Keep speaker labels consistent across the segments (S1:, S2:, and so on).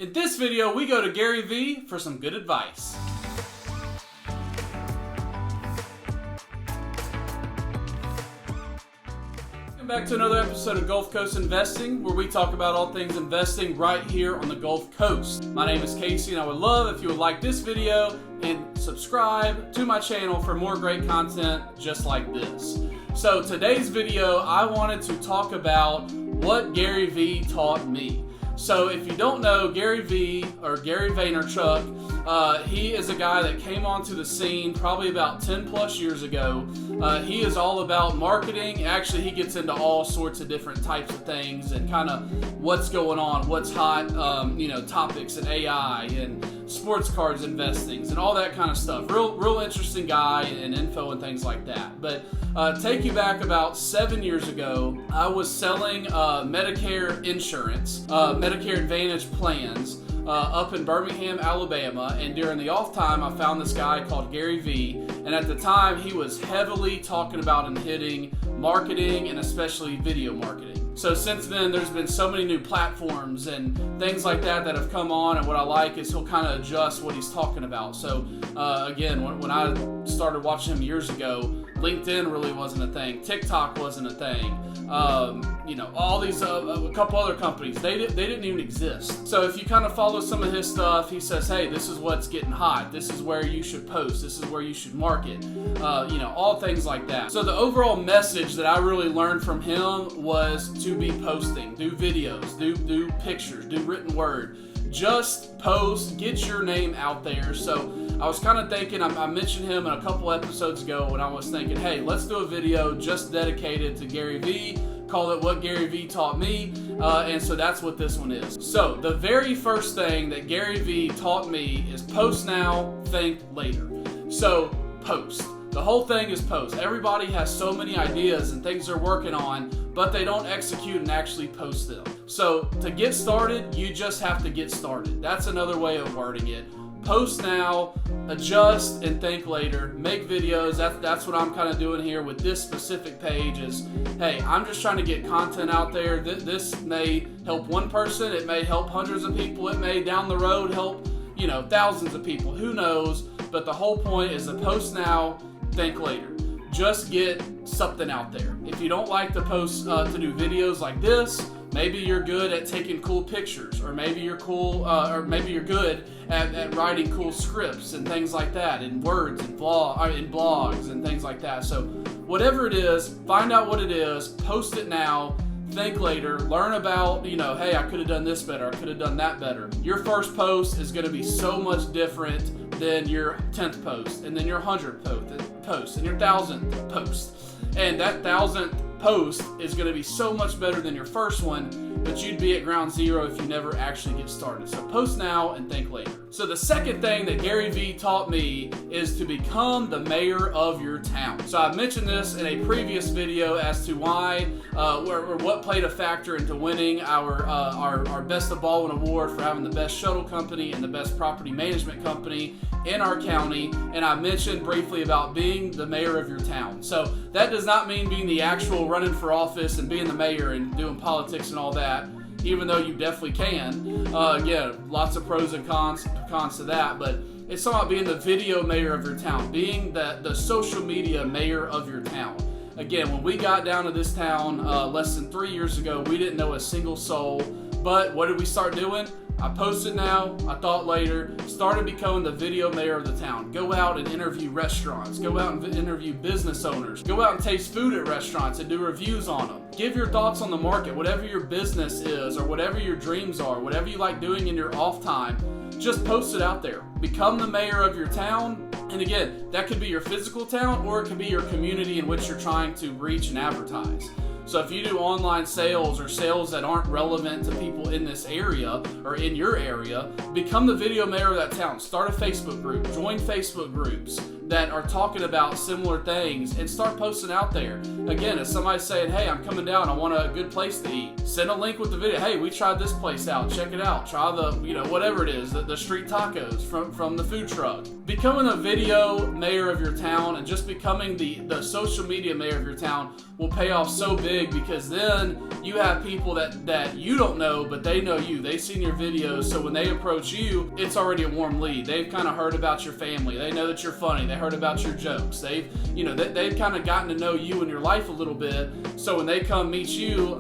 S1: In this video, we go to Gary Vee for some good advice. Welcome back to another episode of Gulf Coast Investing, where we talk about all things investing right here on the Gulf Coast. My name is Casey, and I would love if you would like this video and subscribe to my channel for more great content just like this. So today's video, I wanted to talk about what Gary Vee taught me. So if you don't know, Gary Vee, or Gary Vaynerchuk, he is a guy that came onto the scene probably about 10 plus years ago. He is all about marketing. Actually, he gets into all sorts of different types of things and kind of what's going on, what's hot, topics in AI and sports cards investings and all that kind of stuff. Real interesting guy and info and things like that. But take you back about 7 years ago, I was selling Medicare insurance, Medicare Advantage plans up in Birmingham, Alabama, and during the off time I found this guy called Gary Vee, and at the time he was heavily talking about and hitting marketing and especially video marketing. So since then there's been so many new platforms and things like that have come on, and what I like is he'll kind of adjust what he's talking about. So again, when I started watching him years ago, LinkedIn really wasn't a thing, TikTok wasn't a thing, all these a couple other companies, they didn't even exist. So if you kind of follow some of his stuff, he says, hey, this is what's getting hot, this is where you should post, this is where you should market, all things like that. So the overall message that I really learned from him was to be posting, do videos, do pictures, do written word, just post, get your name out there. So I was kind of thinking, I mentioned him in a couple episodes ago when I was thinking, hey, let's do a video just dedicated to Gary Vee, call it What Gary Vee Taught Me, and so that's what this one is. So the very first thing that Gary Vee taught me is post now, think later. So post. The whole thing is post. Everybody has so many ideas and things they're working on, but they don't execute and actually post them. So to get started, you just have to get started. That's another way of wording it. Post now, adjust, and think later. Make videos. That's what I'm kind of doing here with this specific page is, hey, I'm just trying to get content out there. This may help one person. It may help hundreds of people. It may down the road help, thousands of people. Who knows? But the whole point is to post now, think later. Just get something out there. If you don't like to post, to do videos like this, maybe you're good at taking cool pictures, or maybe you're good at writing cool scripts and things like that, in words and blogs and things like that. So whatever it is, find out what it is, post it now, think later, learn about, hey, I could have done this better, I could have done that better. Your first post is going to be so much different than your 10th post, and then your 100th post, and your 1000th post. And that 1000th post is going to be so much better than your first one, but you'd be at ground zero if you never actually get started. So post now and think later. So the second thing that Gary Vee taught me is to become the mayor of your town. So I mentioned this in a previous video as to why, or what played a factor into winning our Best of Baldwin Award for having the best shuttle company and the best property management company in our county, and I mentioned briefly about being the mayor of your town. So that does not mean being the actual running for office and being the mayor and doing politics and all that, even though you definitely can. Again, lots of pros and cons to that, but it's about being the video mayor of your town, being the social media mayor of your town. Again, when we got down to this town less than 3 years ago, we didn't know a single soul, but what did we start doing? I posted now, I thought later, started becoming the video mayor of the town. Go out and interview restaurants, go out and interview business owners, go out and taste food at restaurants and do reviews on them. Give your thoughts on the market, whatever your business is or whatever your dreams are, whatever you like doing in your off time, just post it out there. Become the mayor of your town. And again, that could be your physical town, or it could be your community in which you're trying to reach and advertise. So if you do online sales or sales that aren't relevant to people in this area or in your area, become the video mayor of that town. Start a Facebook group, join Facebook groups, that are talking about similar things and start posting out there. Again, if somebody's saying, hey, I'm coming down, I want a good place to eat, send a link with the video. Hey, we tried this place out, check it out. Try the, whatever it is, the street tacos from the food truck. Becoming a video mayor of your town and just becoming the social media mayor of your town will pay off so big, because then you have people that you don't know, but they know you. They've seen your videos, so when they approach you, it's already a warm lead. They've kind of heard about your family. They know that you're funny. They heard about your jokes. They've kind of gotten to know you and your life a little bit. So when they come meet you,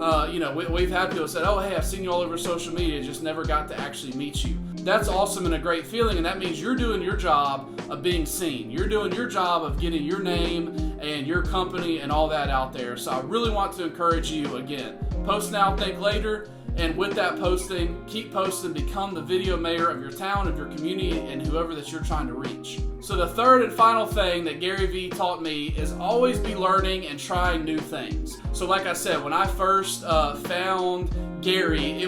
S1: we've had people say, oh, hey, I've seen you all over social media, just never got to actually meet you. That's awesome and a great feeling, and that means you're doing your job of being seen. You're doing your job of getting your name and your company and all that out there. So I really want to encourage you, again, post now, think later. And with that posting, keep posting, become the video mayor of your town, of your community, and whoever that you're trying to reach. So the third and final thing that Gary Vee taught me is always be learning and trying new things. So like I said, when I first found Gary, he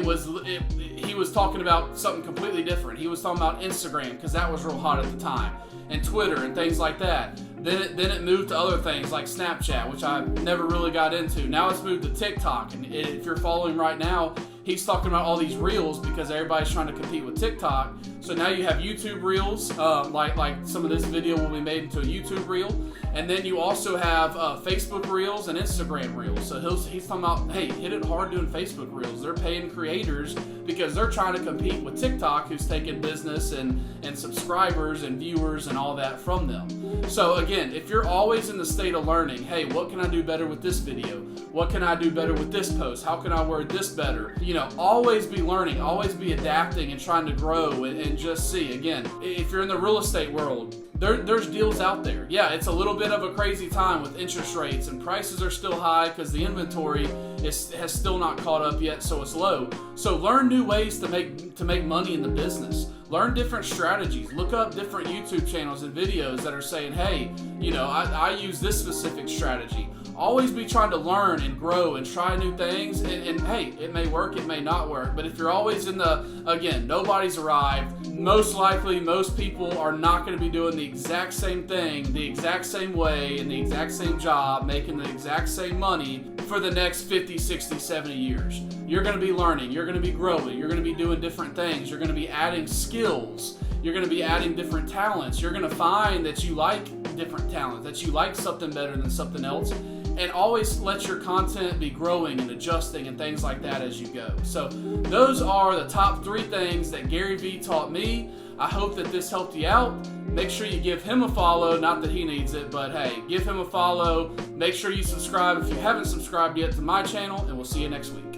S1: was talking about something completely different. He was talking about Instagram, because that was real hot at the time, and Twitter and things like that. Then it moved to other things like Snapchat, which I never really got into. Now it's moved to TikTok, and if you're following right now, he's talking about all these reels because everybody's trying to compete with TikTok. So now you have YouTube reels, like some of this video will be made into a YouTube reel. And then you also have Facebook reels and Instagram reels. So he's talking about, hey, hit it hard doing Facebook reels. They're paying creators because they're trying to compete with TikTok, who's taking business and subscribers and viewers and all that from them. So again, if you're always in the state of learning, hey, what can I do better with this video? What can I do better with this post? How can I word this better? Always be learning, always be adapting and trying to grow and just see. Again, if you're in the real estate world, there's deals out there. Yeah, it's a little bit of a crazy time with interest rates, and prices are still high because the inventory has still not caught up yet, so it's low. So learn new ways to make money in the business. Learn different strategies. Look up different YouTube channels and videos that are saying, hey, I use this specific strategy. Always be trying to learn and grow and try new things, and hey, it may work, it may not work, but if you're always again, nobody's arrived. Most likely, most people are not going to be doing the exact same thing, the exact same way, in the exact same job, making the exact same money for the next 50, 60, 70 years. You're going to be learning, you're going to be growing, you're going to be doing different things, you're going to be adding skills, you're going to be adding different talents, you're going to find that you like different talents, that you like something better than something else. And always let your content be growing and adjusting and things like that as you go. So those are the top 3 things that Gary Vee taught me. I hope that this helped you out. Make sure you give him a follow. Not that he needs it, but hey, give him a follow. Make sure you subscribe if you haven't subscribed yet to my channel, and we'll see you next week.